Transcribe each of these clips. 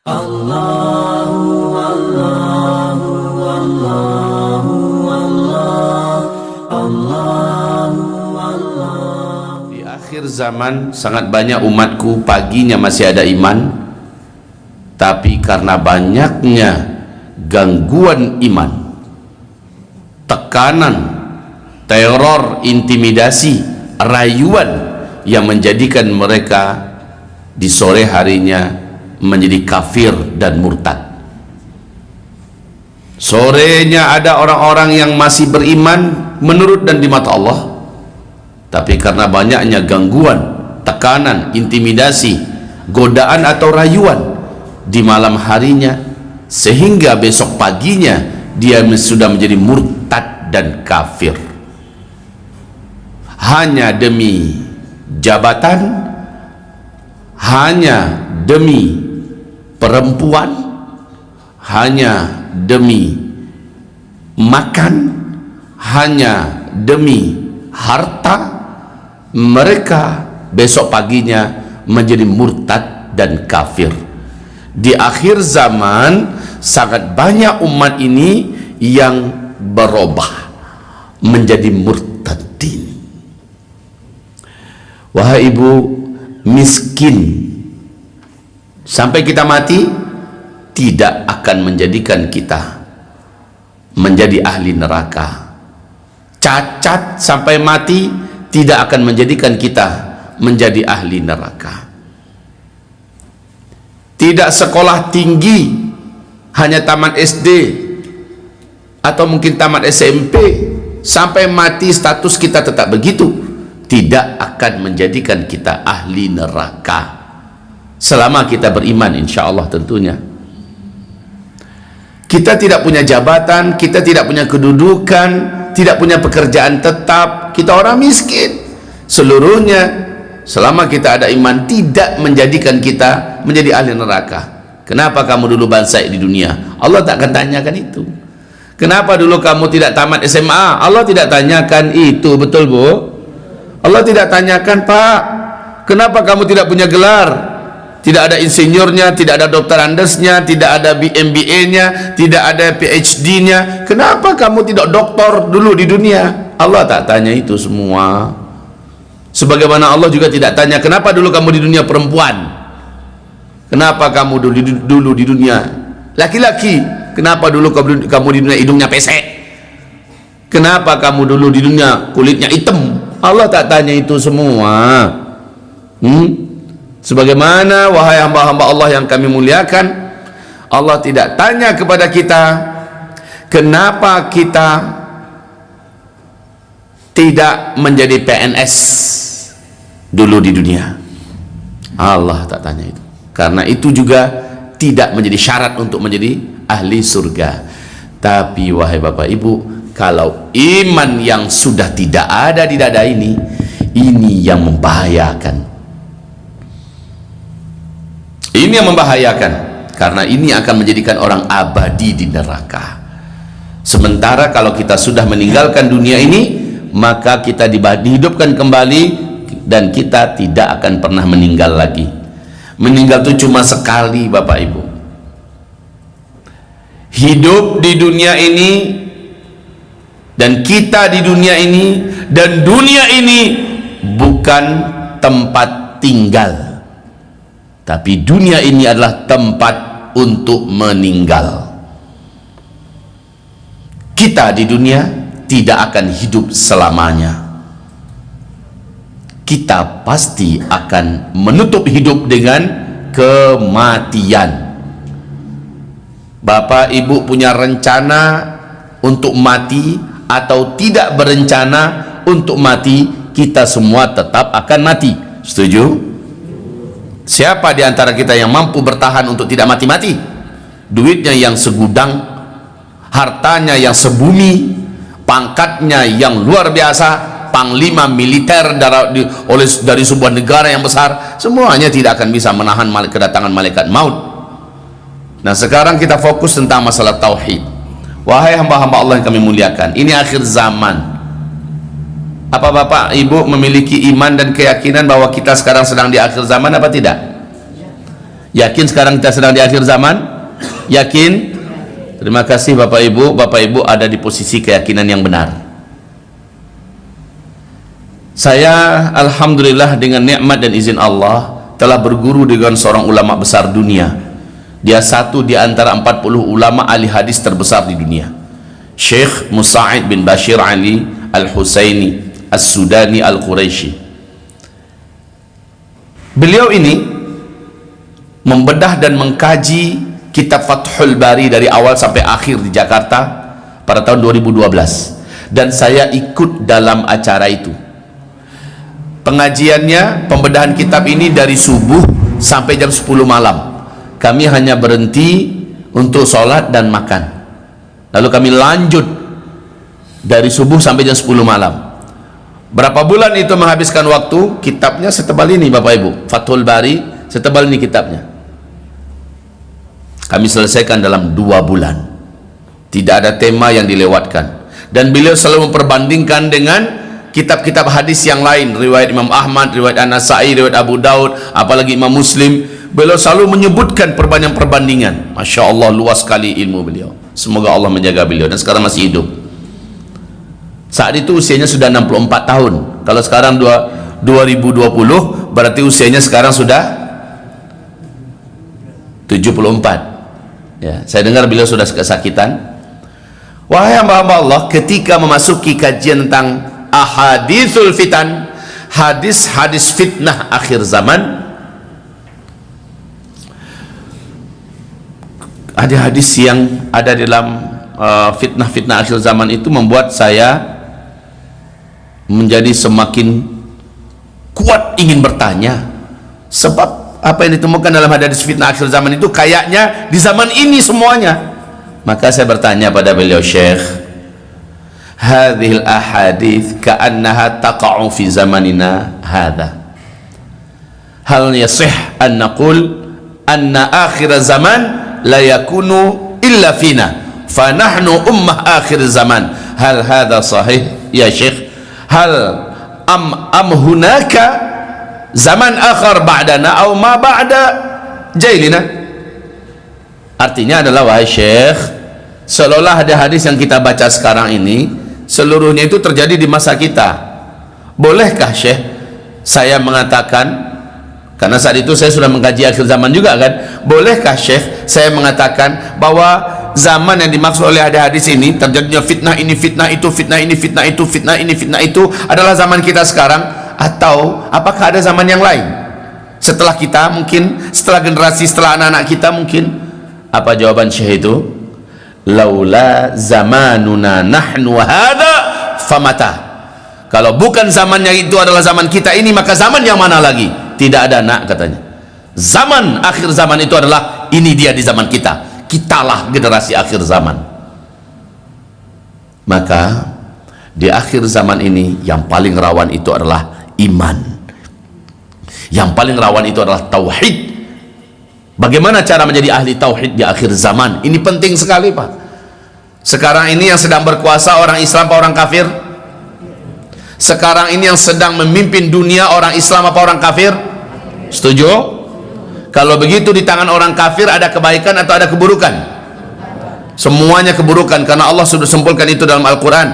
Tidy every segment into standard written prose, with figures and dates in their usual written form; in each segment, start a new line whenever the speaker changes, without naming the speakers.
Allahu Allahu Allahu Allahu Allah.
Di akhir zaman sangat banyak umatku paginya masih ada iman, tapi karena banyaknya gangguan iman, tekanan, teror, intimidasi, rayuan yang menjadikan mereka di sore harinya menjadi kafir dan murtad. Sorenya ada orang-orang yang masih beriman menurut dan di mata Allah, tapi karena banyaknya gangguan, tekanan, intimidasi, godaan atau rayuan di malam harinya, sehingga besok paginya dia sudah menjadi murtad dan kafir hanya demi jabatan, hanya demi perempuan, hanya demi makan, hanya demi harta. Mereka besok paginya menjadi murtad dan kafir. Di akhir zaman sangat banyak umat ini yang berubah menjadi murtadin. Wahai ibu, miskin sampai kita mati tidak akan menjadikan kita menjadi ahli neraka. Cacat sampai mati tidak akan menjadikan kita menjadi ahli neraka. Tidak sekolah tinggi, hanya tamat SD atau mungkin tamat SMP, sampai mati status kita tetap begitu, tidak akan menjadikan kita ahli neraka selama kita beriman, insya Allah. Tentunya kita tidak punya jabatan, kita tidak punya kedudukan, tidak punya pekerjaan tetap, kita orang miskin seluruhnya. Selama kita ada iman, tidak menjadikan kita menjadi ahli neraka. Kenapa kamu dulu bansai di dunia? Allah tak akan tanyakan itu. Kenapa dulu kamu tidak tamat SMA? Allah tidak tanyakan itu. Betul bu? Allah tidak tanyakan, Pak, kenapa kamu tidak punya gelar? Tidak ada insinyurnya, tidak ada doktorandesnya, tidak ada MBA-nya, tidak ada PhD-nya. Kenapa kamu tidak doktor dulu di dunia? Allah tak tanya itu semua. Sebagaimana Allah juga tidak tanya, kenapa dulu kamu di dunia perempuan? Kenapa kamu dulu di dunia laki-laki? Kenapa dulu kamu di dunia hidungnya pesek? Kenapa kamu dulu di dunia kulitnya hitam? Allah tak tanya itu semua. Sebagaimana wahai hamba-hamba Allah yang kami muliakan, Allah tidak tanya kepada kita kenapa kita tidak menjadi PNS dulu di dunia. Allah tak tanya itu, karena itu juga tidak menjadi syarat untuk menjadi ahli surga. Tapi wahai bapak ibu, kalau iman yang sudah tidak ada di dada ini yang membahayakan. Ini yang membahayakan, karena ini akan menjadikan orang abadi di neraka. Sementara kalau kita sudah meninggalkan dunia ini, maka kita dihidupkan kembali dan kita tidak akan pernah meninggal lagi. Meninggal itu cuma sekali bapak ibu. Hidup di dunia ini dan kita di dunia ini, dan dunia ini bukan tempat tinggal, tapi dunia ini adalah tempat untuk meninggal. Kita di dunia tidak akan hidup selamanya. Kita pasti akan menutup hidup dengan kematian. Bapak ibu punya rencana untuk mati atau tidak berencana untuk mati, kita semua tetap akan mati. Setuju? Siapa di antara kita yang mampu bertahan untuk tidak mati-mati? Duitnya yang segudang, hartanya yang sebumi, pangkatnya yang luar biasa, panglima militer dari sebuah negara yang besar, semuanya tidak akan bisa menahan kedatangan malaikat maut. Nah sekarang kita fokus tentang masalah tauhid. Wahai hamba-hamba Allah yang kami muliakan, ini akhir zaman. Apa bapak ibu memiliki iman dan keyakinan bahwa kita sekarang sedang di akhir zaman apa tidak? Yakin sekarang kita sedang di akhir zaman? Yakin? Terima kasih Bapak Ibu. Bapak Ibu ada di posisi keyakinan yang benar. Saya alhamdulillah dengan nikmat dan izin Allah telah berguru dengan seorang ulama besar dunia. Dia satu di antara 40 ulama ahli hadis terbesar di dunia, Syekh Musa'id bin Bashir Ali Al-Husaini As-Sudani Al-Quraisy. Beliau ini membedah dan mengkaji kitab Fathul Bari dari awal sampai akhir di Jakarta pada tahun 2012, dan saya ikut dalam acara itu. Pengajiannya, pembedahan kitab ini dari subuh sampai jam 10 malam. Kami hanya berhenti untuk sholat dan makan, lalu kami lanjut dari subuh sampai jam 10 malam. Berapa bulan itu menghabiskan waktu? Kitabnya setebal ini Bapak Ibu, Fathul Bari setebal ini kitabnya. Kami selesaikan dalam 2 bulan. Tidak ada tema yang dilewatkan. Dan beliau selalu memperbandingkan dengan kitab-kitab hadis yang lain, riwayat Imam Ahmad, riwayat An-Nasai, riwayat Abu Daud, apalagi Imam Muslim. Beliau selalu menyebutkan perbandingan. Masya Allah, luas sekali ilmu beliau. Semoga Allah menjaga beliau, dan sekarang masih hidup. Saat itu usianya sudah 64 tahun. Kalau sekarang 2020, berarti usianya sekarang sudah 74. Ya, saya dengar beliau sudah kesakitan. Wahai hamba-hamba Allah, ketika memasuki kajian tentang ahadithul fitan, hadis-hadis fitnah akhir zaman, ada hadis yang ada dalam fitnah-fitnah akhir zaman itu membuat saya menjadi semakin kuat ingin bertanya, sebab apa yang ditemukan dalam hadis fitnah akhir zaman itu kayaknya di zaman ini semuanya. Maka saya bertanya pada beliau, Syekh, hadhil ahadith ka'annaha taqa'u fi zamanina hadha, hal yasih an naqul anna akhir zaman la yakunu illa fina fa nahnu ummah akhir zaman, hal hadha sahih ya Syekh? Hal am hunaka zaman akhar ba'dana atau ma ba'da jailina? Artinya adalah, wahai Syekh, seolah ada hadis yang kita baca sekarang ini seluruhnya itu terjadi di masa kita. Bolehkah Syekh saya mengatakan, karena saat itu saya sudah mengkaji akhir zaman juga kan, bolehkah Syekh saya mengatakan bahwa zaman yang dimaksud oleh ada hadis ini, terjadinya fitnah ini, fitnah itu, fitnah ini, fitnah itu, fitnah ini, fitnah itu adalah zaman kita sekarang, atau apakah ada zaman yang lain setelah kita, mungkin setelah generasi, setelah anak-anak kita mungkin? Apa jawaban Syekh itu? Laula zamanuna nahnu hadha famata. Kalau bukan zamannya itu adalah zaman kita ini, maka zaman yang mana lagi? Tidak ada, nak, katanya. Zaman akhir zaman itu adalah ini, dia di zaman kita. Kitalah generasi akhir zaman. Maka di akhir zaman ini yang paling rawan itu adalah iman. Yang paling rawan itu adalah tauhid. Bagaimana cara menjadi ahli tauhid di akhir zaman? Ini penting sekali, Pak. Sekarang ini yang sedang berkuasa orang Islam apa orang kafir? Sekarang ini yang sedang memimpin dunia orang Islam apa orang kafir? Setuju? Kalau begitu di tangan orang kafir ada kebaikan atau ada keburukan? Semuanya keburukan, karena Allah sudah sempurnakan itu dalam Al-Quran.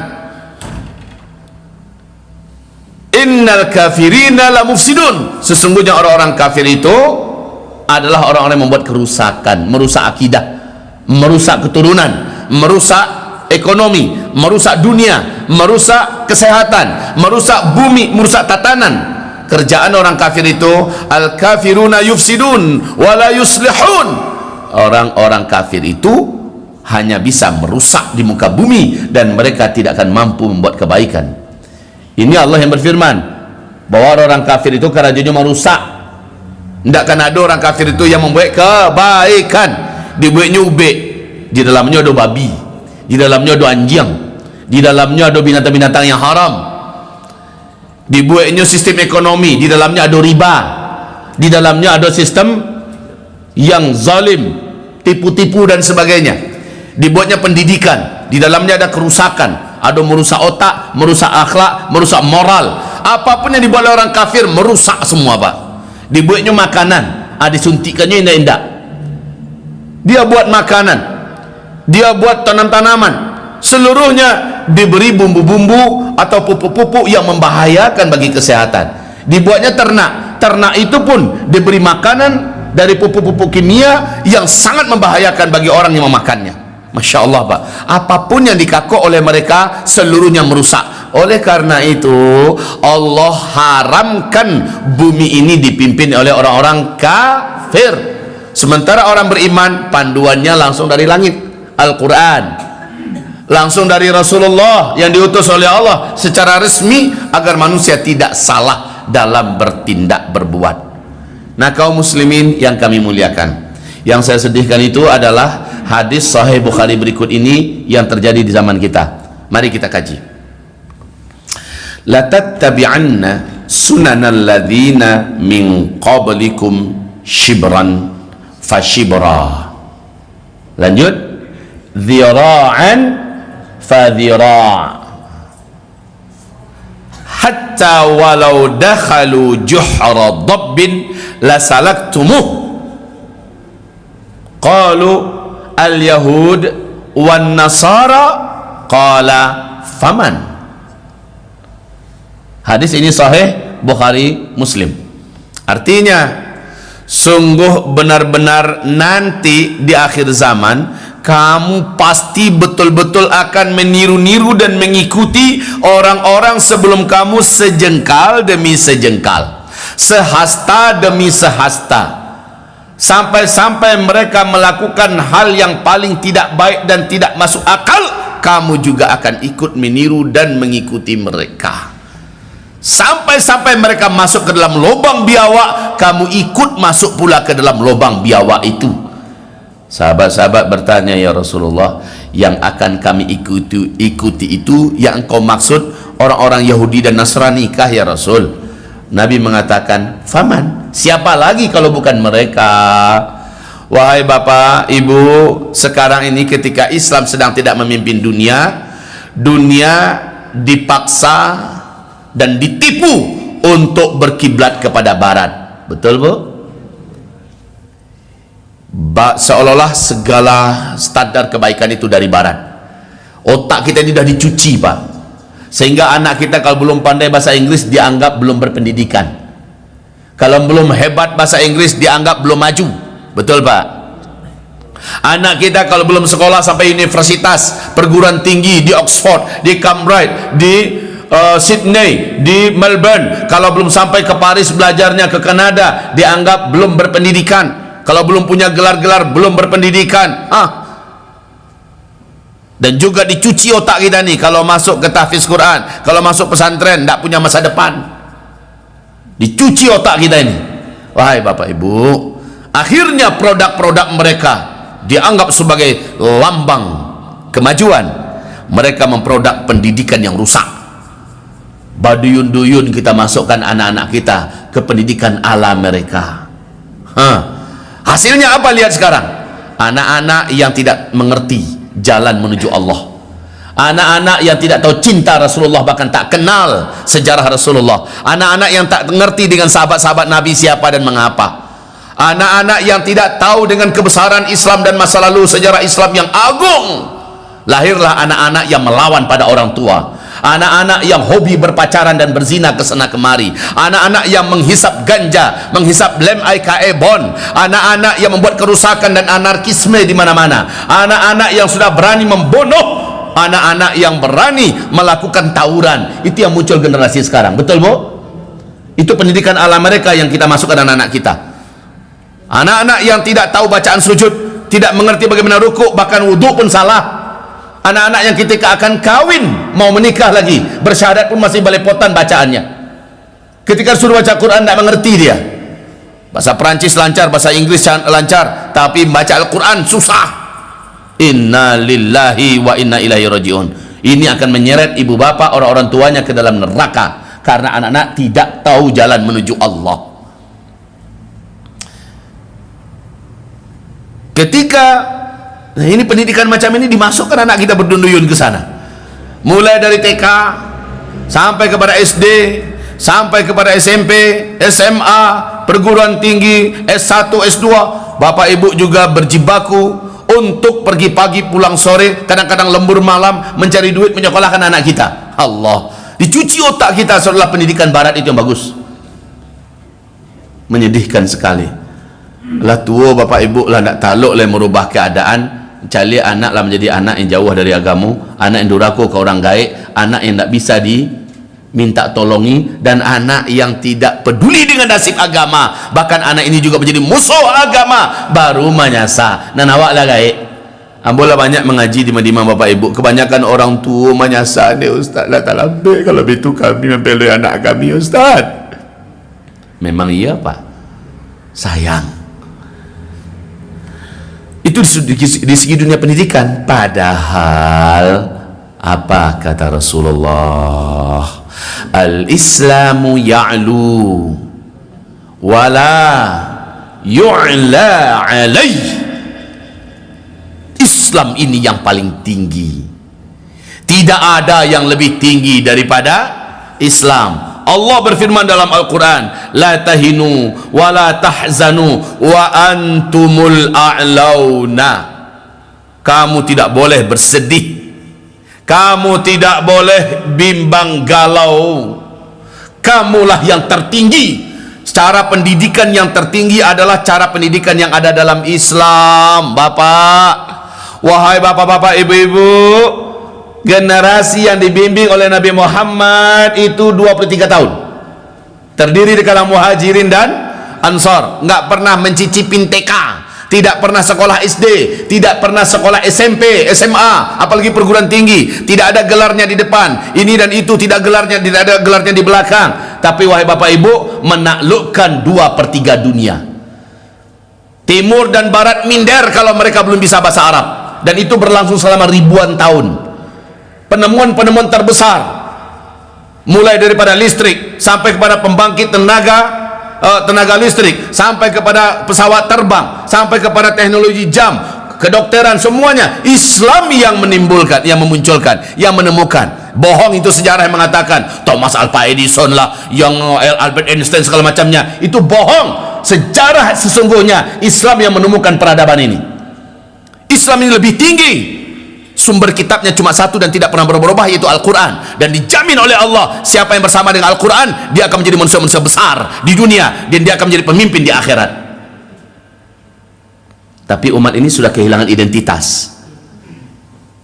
Innal kafirina la mufsidun. Sesungguhnya orang-orang kafir itu adalah orang-orang yang membuat kerusakan, merusak akidah, merusak keturunan, merusak ekonomi, merusak dunia, merusak kesehatan, merusak bumi, merusak tatanan. Kerjaan orang kafir itu, al-kafiruna yufsidun wala yuslihun. Orang-orang kafir itu hanya bisa merusak di muka bumi dan mereka tidak akan mampu membuat kebaikan. Ini Allah yang berfirman bahwa orang kafir itu kerjanya merusak. Tidak akan ada orang kafir itu yang membuat kebaikan. Dibuatnya ube, di dalamnya ada babi, di dalamnya ada anjing, di dalamnya ada binatang-binatang yang haram. Dibuatnya sistem ekonomi, di dalamnya ada riba, di dalamnya ada sistem yang zalim, tipu-tipu dan sebagainya. Dibuatnya pendidikan, di dalamnya ada kerusakan, ada merusak otak, merusak akhlak, merusak moral. Apapun yang dibuat oleh orang kafir merusak semua, Pak. Dibuatnya makanan, disuntikannya indah-indah. Dia buat makanan, dia buat tanam-tanaman, seluruhnya diberi bumbu-bumbu atau pupuk-pupuk yang membahayakan bagi kesehatan. Dibuatnya ternak, ternak itu pun diberi makanan dari pupuk-pupuk kimia yang sangat membahayakan bagi orang yang memakannya. Masya Allah Pak, apapun yang dikakuk oleh mereka seluruhnya merusak. Oleh karena itu Allah haramkan bumi ini dipimpin oleh orang-orang kafir. Sementara orang beriman panduannya langsung dari langit, Al-Quran, langsung dari Rasulullah yang diutus oleh Allah secara resmi agar manusia tidak salah dalam bertindak berbuat. Nah kaum muslimin yang kami muliakan, yang saya sedihkan itu adalah hadis sahih Bukhari berikut ini yang terjadi di zaman kita. Mari kita kaji. La tattabi'anna sunanal ladzina min qablikum shibran fashibra. Lanjut, dhira'an fadhira' hatta walau dakhalu juhra dabbin lasalaktumuh. Qalu al-yahud wan nasara, qala faman. Hadis ini sahih Bukhari Muslim. Artinya sungguh benar-benar nanti di akhir zaman kamu pasti betul-betul akan meniru-niru dan mengikuti orang-orang sebelum kamu sejengkal demi sejengkal, sehasta demi sehasta, sampai-sampai mereka melakukan hal yang paling tidak baik dan tidak masuk akal, kamu juga akan ikut meniru dan mengikuti mereka. Sampai-sampai mereka masuk ke dalam lubang biawak, kamu ikut masuk pula ke dalam lubang biawak itu. Sahabat-sahabat bertanya, ya Rasulullah, yang akan kami ikuti itu yang engkau maksud orang-orang Yahudi dan Nasrani kah ya Rasul? Nabi mengatakan, faman, siapa lagi kalau bukan mereka? Wahai bapak, ibu, sekarang ini ketika Islam sedang tidak memimpin dunia, dunia dipaksa dan ditipu untuk berkiblat kepada barat. Betul bu? Seolah-olah segala standar kebaikan itu dari barat. Otak kita ini sudah dicuci Pak, sehingga anak kita kalau belum pandai bahasa Inggris dianggap belum berpendidikan, kalau belum hebat bahasa Inggris dianggap belum maju. Betul Pak? Anak kita kalau belum sekolah sampai universitas, perguruan tinggi di Oxford, di Cambridge, di Sydney, di Melbourne, kalau belum sampai ke Paris belajarnya, ke Kanada, dianggap belum berpendidikan. Kalau belum punya gelar-gelar belum berpendidikan. Dan juga dicuci otak kita nih, kalau masuk ke tahfiz Quran, kalau masuk pesantren tidak punya masa depan. Dicuci otak kita ini. Wahai bapak ibu, akhirnya produk-produk mereka dianggap sebagai lambang kemajuan. Mereka memproduk pendidikan yang rusak. Baduyun-duyun kita masukkan anak-anak kita ke pendidikan ala mereka. Hasilnya apa? Lihat sekarang, anak-anak yang tidak mengerti jalan menuju Allah, anak-anak yang tidak tahu cinta Rasulullah, bahkan tak kenal sejarah Rasulullah, anak-anak yang tak mengerti dengan sahabat-sahabat Nabi siapa dan mengapa, anak-anak yang tidak tahu dengan kebesaran Islam dan masa lalu sejarah Islam yang agung. Lahirlah anak-anak yang melawan pada orang tua, anak-anak yang hobi berpacaran dan berzina kesana kemari, anak-anak yang menghisap ganja, menghisap lem IKE bon, anak-anak yang membuat kerusakan dan anarkisme di mana-mana, anak-anak yang sudah berani membunuh, anak-anak yang berani melakukan tawuran. Itu yang muncul generasi sekarang. Betul bu? Itu pendidikan ala mereka yang kita masukkan anak-anak kita. Anak-anak yang tidak tahu bacaan sujud, tidak mengerti bagaimana rukuk, bahkan wudhu pun salah. Anak-anak yang ketika akan kawin, mau menikah lagi, bersyahadat pun masih balepotan bacaannya. Ketika suruh baca Quran tidak mengerti dia. Bahasa Perancis lancar, bahasa Inggris lancar, tapi baca Al-Quran susah. Inna lillahi wa inna ilaihi rajiun. Ini akan menyeret ibu bapak, orang-orang tuanya ke dalam neraka, karena anak-anak tidak tahu jalan menuju Allah. Ketika ini pendidikan macam ini dimasukkan anak kita berduyun ke sana, mulai dari TK sampai kepada SD, sampai kepada SMP, SMA, perguruan tinggi, S1, S2, bapak ibu juga berjibaku untuk pergi pagi pulang sore, kadang-kadang lembur malam mencari duit menyekolahkan anak kita. Allah, dicuci otak kita seolah pendidikan barat itu yang bagus. Menyedihkan sekali. Lah tua bapak ibu lah nak taluk lah merubah keadaan, cari anak lah menjadi anak yang jauh dari agama, anak yang durhaka ke orang gaib, anak yang tak bisa diminta tolongi, dan anak yang tidak peduli dengan nasib agama, bahkan anak ini juga menjadi musuh agama, baru menyasar. Dan awak lah gaib. Ambolah banyak mengaji di Madinah bapak ibu, kebanyakan orang tua menyasar ni ustaz lah tak lambat kalau begitu kami membeli anak kami ustaz. Memang iya pak, sayang. Itu di segi dunia pendidikan. Padahal apa kata Rasulullah, al-islamu ya'lu wala yu'la alaih. Islam ini yang paling tinggi, tidak ada yang lebih tinggi daripada Islam. Allah berfirman dalam Al-Quran, la tahinu wa la tahzanu wa antumul a'launa. Kamu tidak boleh bersedih, kamu tidak boleh bimbang galau, kamulah yang tertinggi. Cara pendidikan yang tertinggi adalah cara pendidikan yang ada dalam Islam. Bapak, wahai bapak-bapak, ibu-ibu, generasi yang dibimbing oleh Nabi Muhammad itu 23 tahun, terdiri dari kalangan muhajirin dan ansar, nggak pernah mencicipin TK, tidak pernah sekolah SD, tidak pernah sekolah SMP, SMA, apalagi perguruan tinggi, tidak ada gelarnya di depan, ini dan itu, tidak ada gelarnya di belakang. Tapi wahai bapak ibu, menaklukkan 2/3 dunia, timur dan barat minder kalau mereka belum bisa bahasa Arab, dan itu berlangsung selama ribuan tahun. Penemuan-penemuan terbesar, mulai daripada listrik sampai kepada pembangkit tenaga listrik, sampai kepada pesawat terbang, sampai kepada teknologi jam, kedokteran, semuanya Islam yang menimbulkan, yang memunculkan, yang menemukan. Bohong itu sejarah yang mengatakan Thomas Alva Edison lah, yang Albert Einstein segala macamnya, itu bohong. Sejarah sesungguhnya Islam yang menemukan peradaban ini. Islam ini lebih tinggi. Sumber kitabnya cuma satu dan tidak pernah berubah, yaitu Al-Quran. Dan dijamin oleh Allah, siapa yang bersama dengan Al-Quran, dia akan menjadi manusia-manusia besar di dunia, dan dia akan menjadi pemimpin di akhirat. Tapi umat ini sudah kehilangan identitas.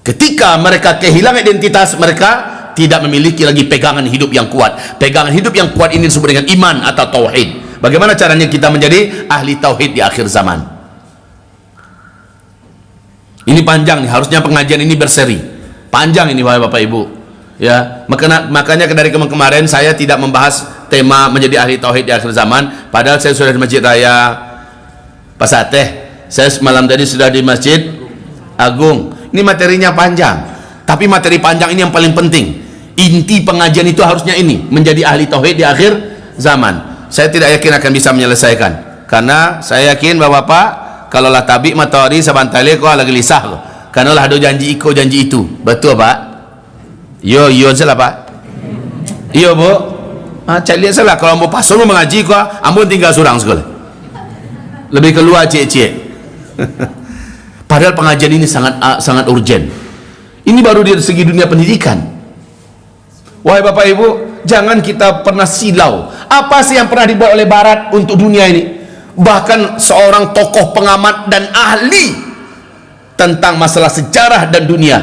Ketika mereka kehilangan identitas, mereka tidak memiliki lagi pegangan hidup yang kuat. Pegangan hidup yang kuat ini disebut dengan iman atau tauhid. Bagaimana caranya kita menjadi ahli tauhid di akhir zaman? Ini panjang nih, harusnya pengajian ini berseri. Panjang ini wahai bapak ibu. Ya, makanya dari kemarin saya tidak membahas tema menjadi ahli tauhid di akhir zaman. Padahal saya sudah di Masjid Raya Pasateh. Saya malam tadi sudah di Masjid Agung. Ini materinya panjang. Tapi materi panjang ini yang paling penting. Inti pengajian itu harusnya ini, menjadi ahli tauhid di akhir zaman. Saya tidak yakin akan bisa menyelesaikan. Karena saya yakin bapak-bapak, kalau lah tabik matahari sabantale kau lagi lisah kau. Karena lah ada janji iko janji itu. Betul pak? Yo salah pak. Yo bu. Cak lihat salah. Kalau mau pasal mau mengaji kau, ambon tinggal surang sekolah. Lebih keluar cek. Padahal pengajian ini sangat urgent. Ini baru dari segi dunia pendidikan. Wahai bapak ibu, jangan kita pernah silau. Apa sih yang pernah dibuat oleh Barat untuk dunia ini? Bahkan seorang tokoh pengamat dan ahli tentang masalah sejarah dan dunia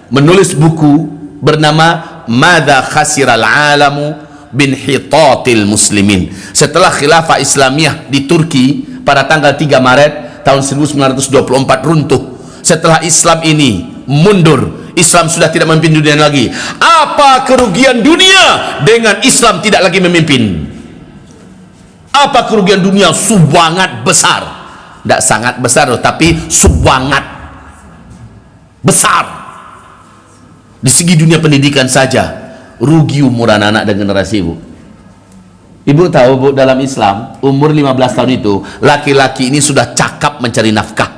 menulis buku bernama Madza Khasiral Alamu Binhitatil Muslimin. Setelah khilafah Islamiyah di Turki pada tanggal 3 Maret tahun 1924 runtuh, setelah Islam ini mundur, Islam sudah tidak memimpin dunia lagi. Apa kerugian dunia dengan Islam tidak lagi memimpin? Apa kerugian dunia? Sangat besar. Tidak sangat besar loh, tapi sangat besar. Di segi dunia pendidikan saja rugi umur anak-anak dan generasi ibu. Ibu tahu bu, dalam Islam umur 15 tahun itu laki-laki ini sudah cakap mencari nafkah,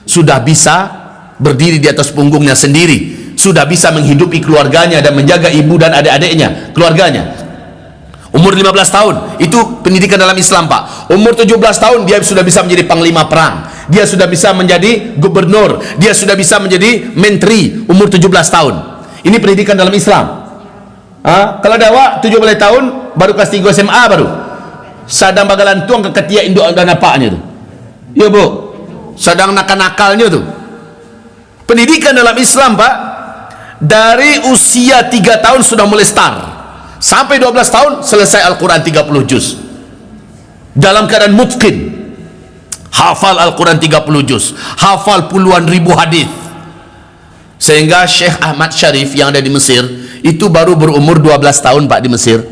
sudah bisa berdiri di atas punggungnya sendiri, sudah bisa menghidupi keluarganya dan menjaga ibu dan adik-adiknya, keluarganya. Umur 15 tahun itu pendidikan dalam Islam pak. Umur 17 tahun dia sudah bisa menjadi panglima perang, dia sudah bisa menjadi gubernur, dia sudah bisa menjadi menteri. Umur 17 tahun. Ini pendidikan dalam Islam. Kalau ada awak 17 tahun baru kelas 3 SMA baru sadang bagalan tuang ke ketiak induk dan apaknya tu. Ya bu, sedang nakal-nakalnya tu. Pendidikan dalam Islam pak, dari usia 3 tahun sudah mulai start sampai 12 tahun selesai Al-Quran 30 juz dalam keadaan mutqin, hafal Al-Quran 30 juz, hafal puluhan ribu hadis. Sehingga Syekh Ahmad Syarif yang ada di Mesir itu baru berumur 12 tahun pak di Mesir.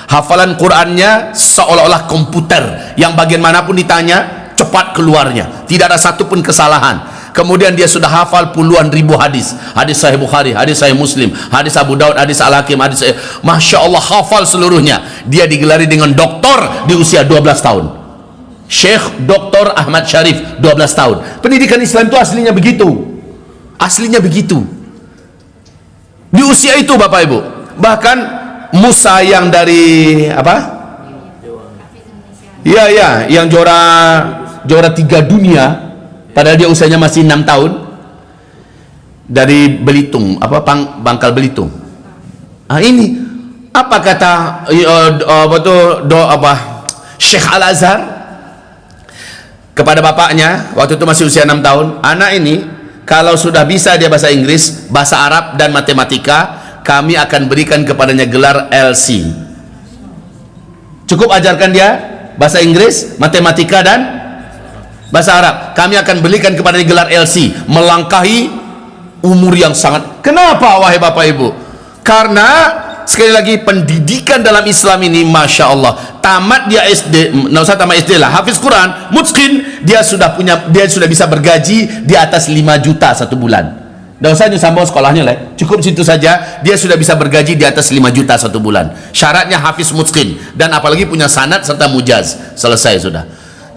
Hafalan Qurannya seolah-olah komputer yang bagian manapun ditanya cepat keluarnya, tidak ada satupun kesalahan. Kemudian dia sudah hafal puluhan ribu hadis, hadis Sahih Bukhari, hadis Sahih Muslim, hadis Abu Daud, hadis Al-Hakim, hadis Masya Allah, hafal seluruhnya. Dia digelari dengan doktor di usia 12 tahun. Syekh Dr. Ahmad Syarif 12 tahun. Pendidikan Islam itu aslinya begitu, aslinya begitu di usia itu Bapak Ibu. Bahkan Musa yang dari apa? Ya, yang juara 3 dunia padahal dia usianya masih 6 tahun, dari Belitung, Bangkal Belitung. Ini apa kata Syekh Al-Azhar kepada bapaknya waktu itu masih usia 6 tahun, anak ini kalau sudah bisa dia bahasa Inggris, bahasa Arab dan matematika, kami akan berikan kepadanya gelar LC. Cukup ajarkan dia bahasa Inggris, matematika dan bahasa Arab, kami akan berikan kepadanya gelar LC, melangkahi umur yang sangat. Kenapa wahai Bapak Ibu? Karena sekali lagi pendidikan dalam Islam ini Masya Allah, tamat dia SD, nggak usah tamat SD lah, hafiz Quran, mutqin, dia sudah bisa bergaji di atas 5 juta satu bulan. Nggak usah nyusambau sekolahnya lah, cukup situ saja dia sudah bisa bergaji di atas 5 juta satu bulan. Syaratnya hafiz mutqin dan apalagi punya sanad serta mujaz, selesai sudah.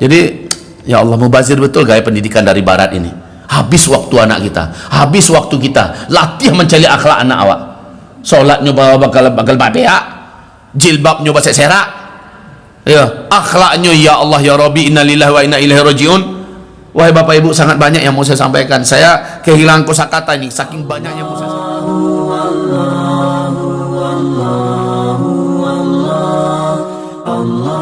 Jadi ya Allah, mubazir betul gaya pendidikan dari barat ini. Habis waktu anak kita, habis waktu kita latih mencari akhlak anak awak. Solat nyoba bakal bapeak, jilbab nyoba serak, ya akhlaknya ya Allah ya Rabbi, innalillahi wa inna ilaihi rajiun. Wahai Bapak Ibu, sangat banyak yang mau saya sampaikan. Saya kehilangan kosakata ini saking banyaknya mau saya sampaikan.
Allah